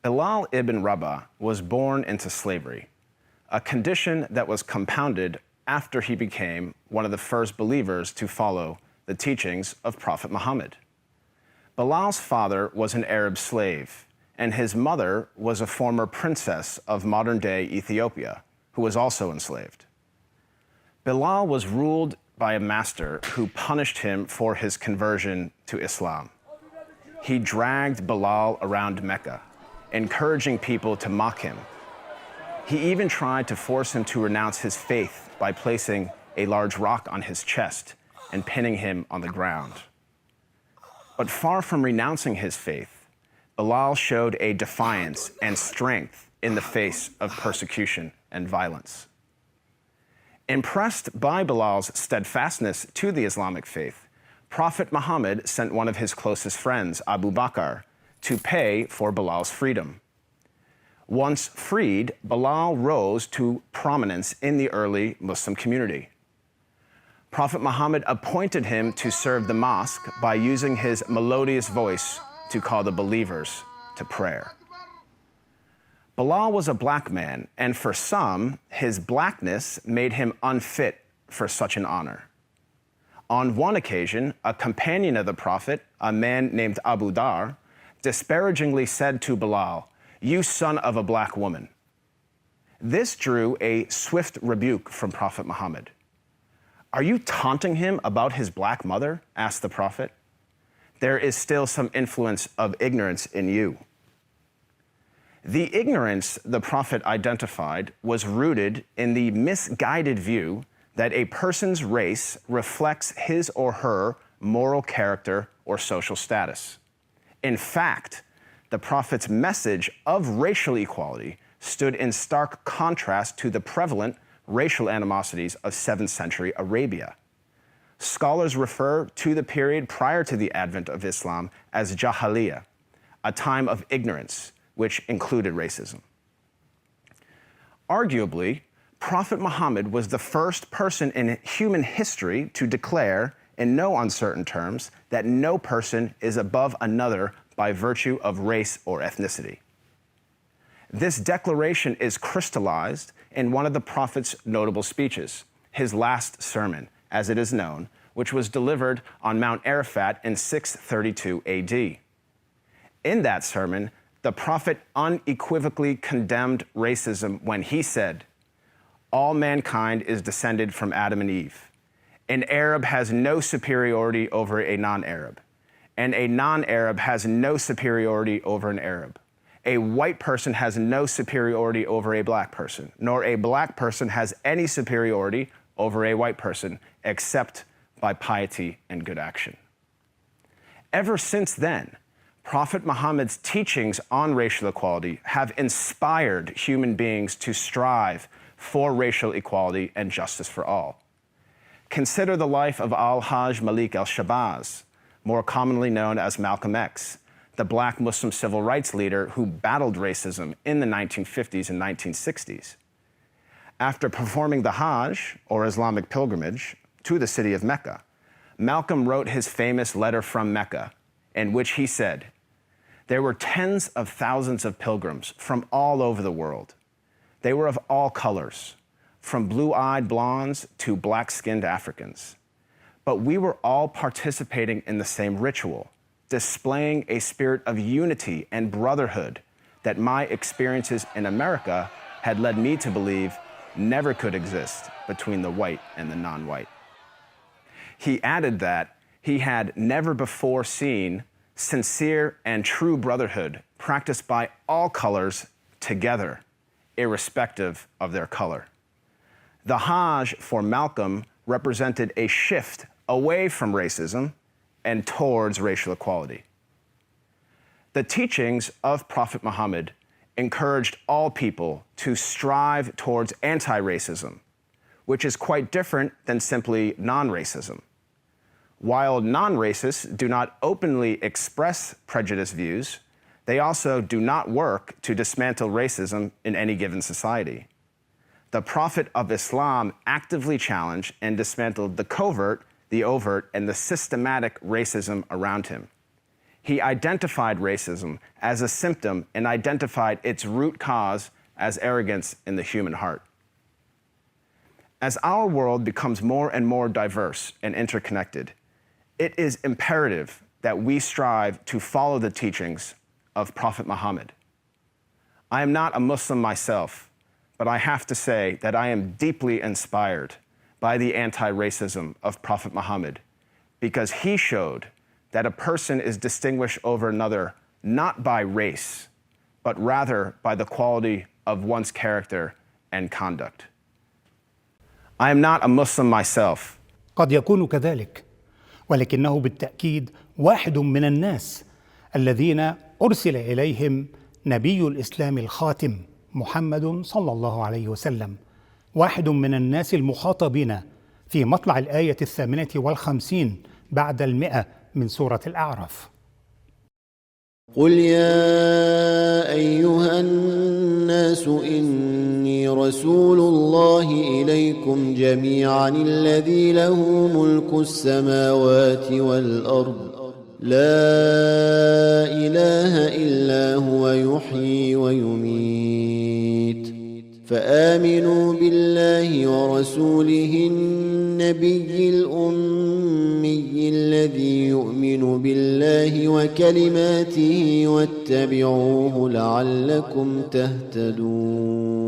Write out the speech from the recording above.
Bilal ibn Rabah was born into slavery, a condition that was compounded after he became one of the first believers to follow the teachings of Prophet Muhammad. Bilal's father was an Arab slave, and his mother was a former princess of modern-day Ethiopia, who was also enslaved. Bilal was ruled by a master who punished him for his conversion to Islam. He dragged Bilal around Mecca, encouraging people to mock him. He even tried to force him to renounce his faith by placing a large rock on his chest and pinning him on the ground. But far from renouncing his faith, Bilal showed a defiance and strength in the face of persecution and violence. Impressed by Bilal's steadfastness to the Islamic faith, Prophet Muhammad sent one of his closest friends, Abu Bakr, to pay for Bilal's freedom. Once freed, Bilal rose to prominence in the early Muslim community. Prophet Muhammad appointed him to serve the mosque by using his melodious voice to call the believers to prayer. Bilal was a black man, and for some, his blackness made him unfit for such an honor. On one occasion, a companion of the Prophet, a man named Abu Dar, disparagingly said to Bilal, "You son of a black woman." This drew a swift rebuke from Prophet Muhammad. "Are you taunting him about his black mother?" asked the Prophet. "There is still some influence of ignorance in you." The ignorance the Prophet identified was rooted in the misguided view that a person's race reflects his or her moral character or social status. In fact, the Prophet's message of racial equality stood in stark contrast to the prevalent racial animosities of 7th century Arabia. Scholars refer to the period prior to the advent of Islam as Jahiliyyah, a time of ignorance, which included racism. Arguably, Prophet Muhammad was the first person in human history to declare, in no uncertain terms, that no person is above another by virtue of race or ethnicity. This declaration is crystallized in one of the Prophet's notable speeches, his last sermon, as it is known, which was delivered on Mount Arafat in 632 AD. In that sermon, the Prophet unequivocally condemned racism when he said, "All mankind is descended from Adam and Eve. An Arab has no superiority over a non-Arab, and a non-Arab has no superiority over an Arab. A white person has no superiority over a black person, nor a black person has any superiority over a white person, except by piety and good action." Ever since then, Prophet Muhammad's teachings on racial equality have inspired human beings to strive for racial equality and justice for all. Consider the life of Al-Hajj Malik al-Shabazz, more commonly known as Malcolm X, the black Muslim civil rights leader who battled racism in the 1950s and 1960s. After performing the Hajj, or Islamic pilgrimage, to the city of Mecca, Malcolm wrote his famous letter from Mecca, in which he said, "There were tens of thousands of pilgrims from all over the world. They were of all colors, from blue-eyed blondes to black-skinned Africans. But we were all participating in the same ritual, displaying a spirit of unity and brotherhood that my experiences in America had led me to believe never could exist between the white and the non-white." He added that he had never before seen sincere and true brotherhood practiced by all colors together, irrespective of their color. The Hajj for Malcolm represented a shift away from racism and towards racial equality. The teachings of Prophet Muhammad encouraged all people to strive towards anti-racism, which is quite different than simply non-racism. While non-racists do not openly express prejudiced views, they also do not work to dismantle racism in any given society. The Prophet of Islam actively challenged and dismantled the covert, the overt, and the systematic racism around him. He identified racism as a symptom and identified its root cause as arrogance in the human heart. As our world becomes more and more diverse and interconnected, it is imperative that we strive to follow the teachings of Prophet Muhammad. I am not a Muslim myself, but I have to say that I am deeply inspired by the anti-racism of Prophet Muhammad, because he showed that a person is distinguished over another not by race, but rather by the quality of one's character and conduct. I am not a Muslim myself. قد يكون كذلك، ولكنه بالتأكيد واحد من الناس الذين أرسل إليهم نبي الإسلام الخاتم محمد صلى الله عليه وسلم، واحد من الناس المخاطبين في مطلع الآية 58 بعد 100 من سورة الأعراف. قل يا أيها الناس إني رسول الله إليكم جميعا الذي له ملك السماوات والأرض لا إله إلا هو يحيي ويميت فآمنوا بالله ورسوله النبي الأمي الذي يؤمن بالله وكلماته واتبعوه لعلكم تهتدون.